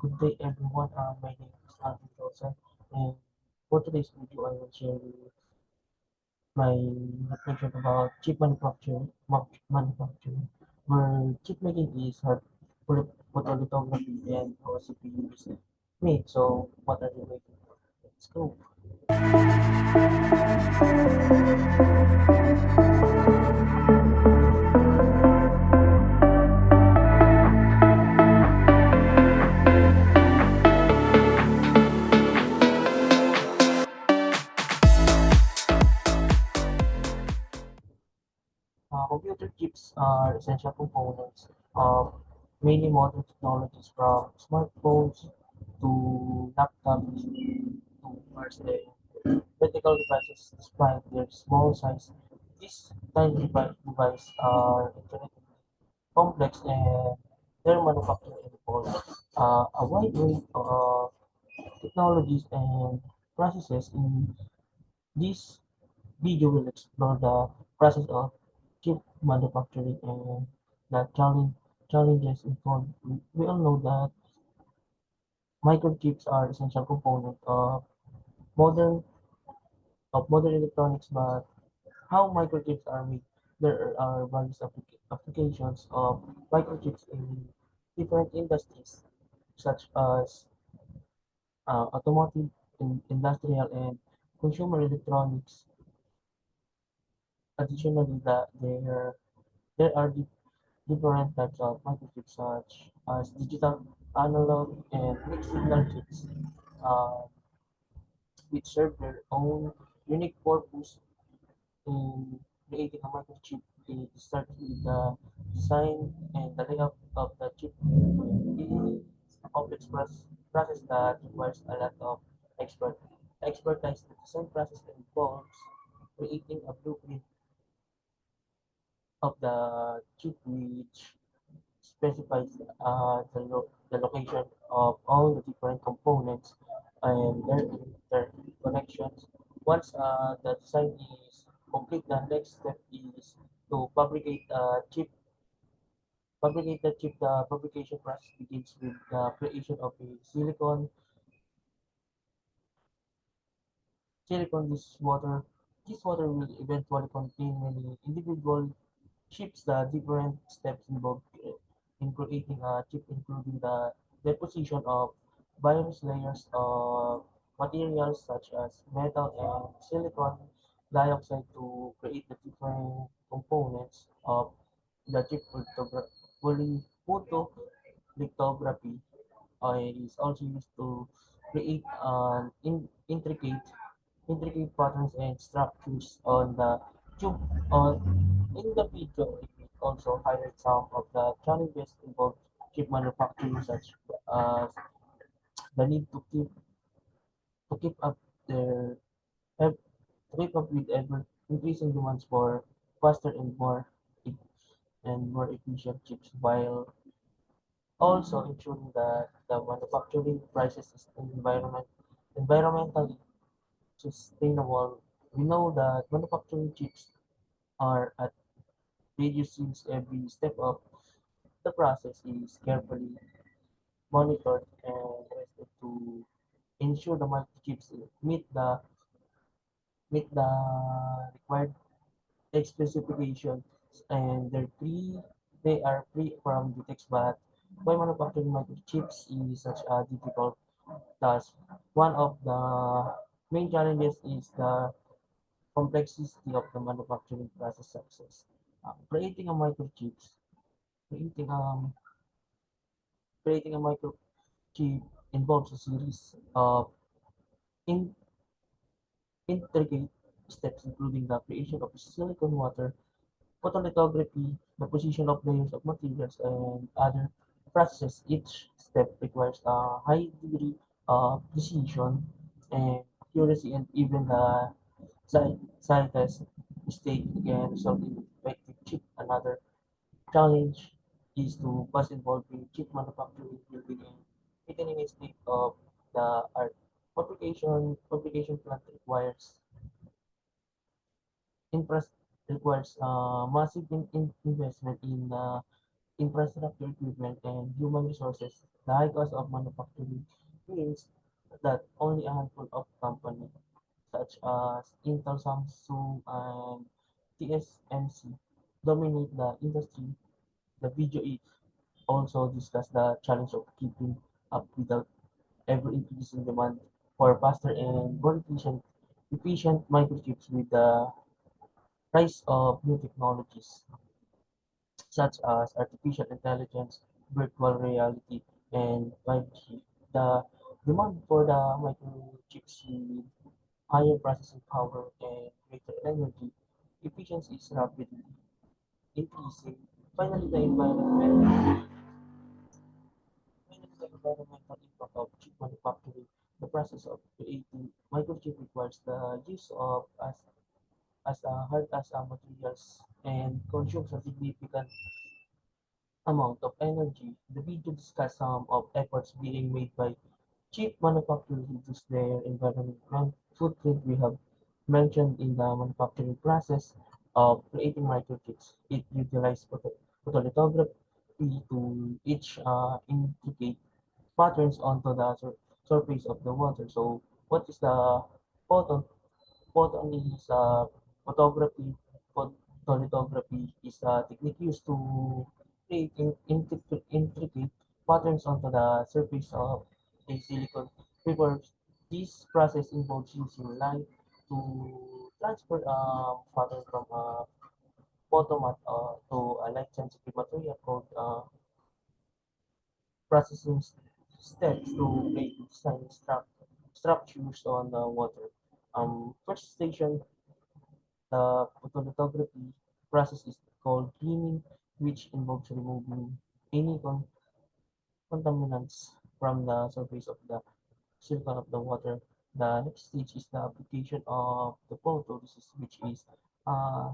Good day, everyone. My name is Alvin Joseph, and for today's video, I will share with you my reflection about chip manufacturing, where chip making is hard for photolithography and how a CPU is made. So, what are you waiting for? Let's go. Computer chips are essential components of many modern technologies, from smartphones to laptops to vertical devices. Despite their small size, these tiny devices are infinitely complex, and their manufacturing involves a wide range of technologies and processes. In this video, will explore the process of chip manufacturing and the challenges involved. We all know that microchips are essential component modern modern electronics, but how microchips are made. There are various applications of microchips in different industries, such as automotive, industrial, and consumer electronics. Additionally, there are different types of microchips, such as digital, analog, and mixed signal chips, uh, which serve their own unique purpose in creating a microchip. It starts with the design and the layout of the chip. It is a complex process that requires a lot of expert expertise. The design process involves creating a blueprint of the chip, which specifies the location of all the different components and their connections. Once the design is complete, the next step is to fabricate the chip. The fabrication process begins with the creation of a silicon. This water will eventually contain many individual chips. The different steps involved in creating a chip, including the deposition of various layers of materials such as metal and silicon dioxide to create the different components of the chip. Photolithography is also used to create intricate patterns and structures on the tube. In the video, it also highlights some of the challenges involved chip manufacturing, such as the need to keep up their ev- to keep up with ever increasing demands for faster e- and more efficient chips, while also ensuring that the manufacturing process is environmentally sustainable. We know that manufacturing chips are at reducing every step of the process is carefully monitored and tested to ensure the microchips meet the required specifications, and they are free from defects. But why manufacturing microchips is such a difficult task? One of the main challenges is the complexity of the manufacturing process success. Creating a microchips, creating creating a microchip involves a series of in, intricate steps, including the creation of silicon water, photolithography, the position of layers of materials, and other processes. Each step requires a high degree of precision and accuracy, and even the slightest mistake can result in defective chip. Another challenge is to pass involving chip manufacturing, building and maintaining a state of the art. Fabrication plant infras- requires massive investment in infrastructure equipment, and human resources. The high cost of manufacturing means that only a handful of companies, such as Intel, Samsung, and TSMC, dominate the industry. The video is also discussed the challenge of keeping up with the ever-increasing demand for faster and more efficient microchips with the rise of new technologies such as artificial intelligence, virtual reality, and 5G. The demand for the microchips with higher processing power and greater energy efficiency is rapidly increasing. Finally, the environmental impact of chip manufacturing. The process of creating microchip requires the use of as hard as materials and consumes a significant amount of energy. The video discuss some of efforts being made by chip manufacturers to reduce their environmental footprint. We have mentioned in the manufacturing process of creating microchips. It utilizes photolithography to etch intricate patterns onto the surface of the water. So, what is the photon? Photon is photography. Photolithography is a technique used to create intricate patterns onto the surface of a silicon paper. This process involves using light to transfer a pattern from a photomat to a light-sensitive material called processing steps to create design structures on the water. First station, the photolithography process is called cleaning, which involves removing any contaminants from the surface of the silicon of the water. The next stage is the application of the photoresist, which is a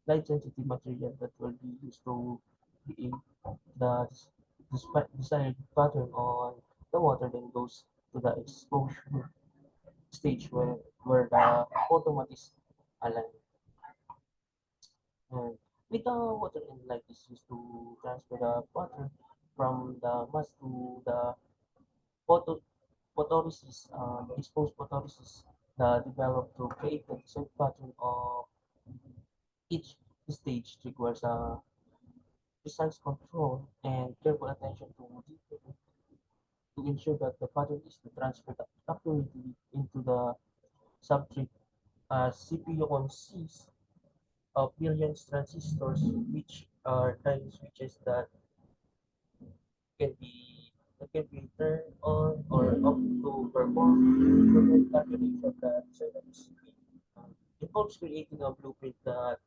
light-sensitive material that will be used to create the desired pattern on the water, then goes to the exposure stage where the photomat is aligned. And with the water and light is used to transfer the pattern from the mass to the photo photoresist, the exposed photoresist developed to create the desired pattern of each stage requires a precise control and careful attention to detail to ensure that the pattern is transferred accurately into the substrate. CPU consists of billions transistors, which are tiny switches can be that can be turned on or off to perform different calculations that circuits involves creating a blueprint that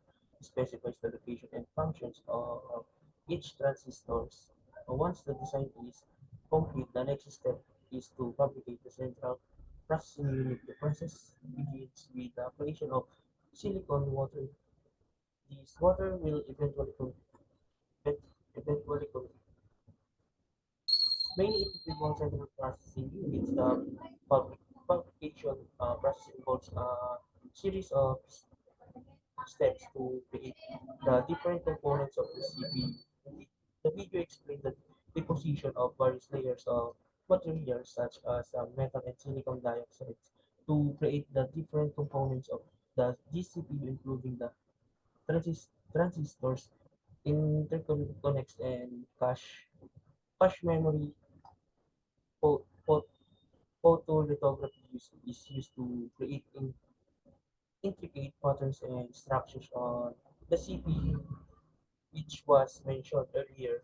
specifies the location and functions of each transistors. Once the design is complete, the next step is to fabricate the central processing unit. The process begins with the application of silicon water. This water will eventually mainly individual central processing units. The fabrication process involves a series of steps to create the different components of the CPU. The video explains the deposition of various layers of materials such as metal and silicon dioxide to create the different components of the GCPU, including the transistors, interconnects, and cache memory. Po- po- Photolithography is used to create intricate patterns and structures on the CPU, which was mentioned earlier.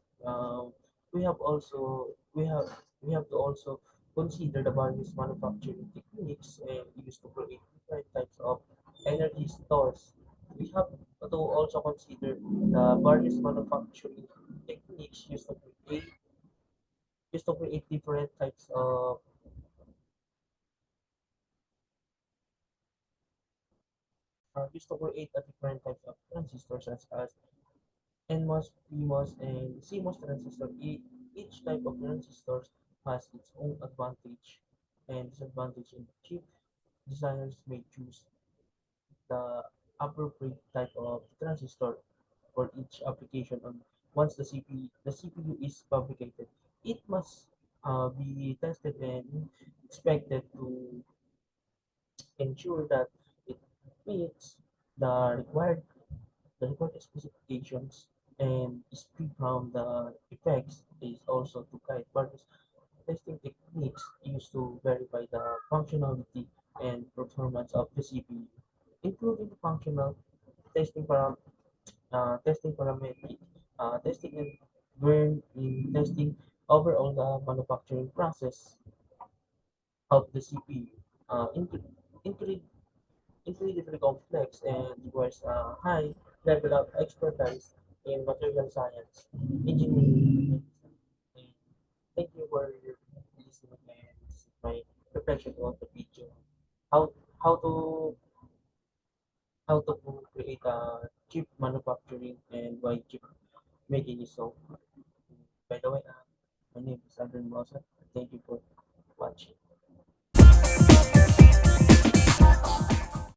We have also we have to also consider the various manufacturing techniques and used to create different types of energy stores. We have to also consider the various manufacturing techniques used to create different types of used to create a different types of transistors such as NMOS, PMOS, and CMOS transistor. Each type of transistor has its own advantage and disadvantage in the chip. Designers may choose the appropriate type of transistor for each application. once the CPU is fabricated, it must be tested and inspected to ensure that it meets the required the required specifications and is free from the effects is also to guide various testing techniques used to verify the functionality and performance of the CPU, including the functional testing testing parametric testing and burn in testing overall the manufacturing process of the CPU. Include incredibly complex and requires a high level of expertise in material science, engineering, and thank you for listening and this is my reflection on the video. How how to how to create a chip manufacturing and why chip making is so hard. By the way, my name is Adrian Mosa. Thank you for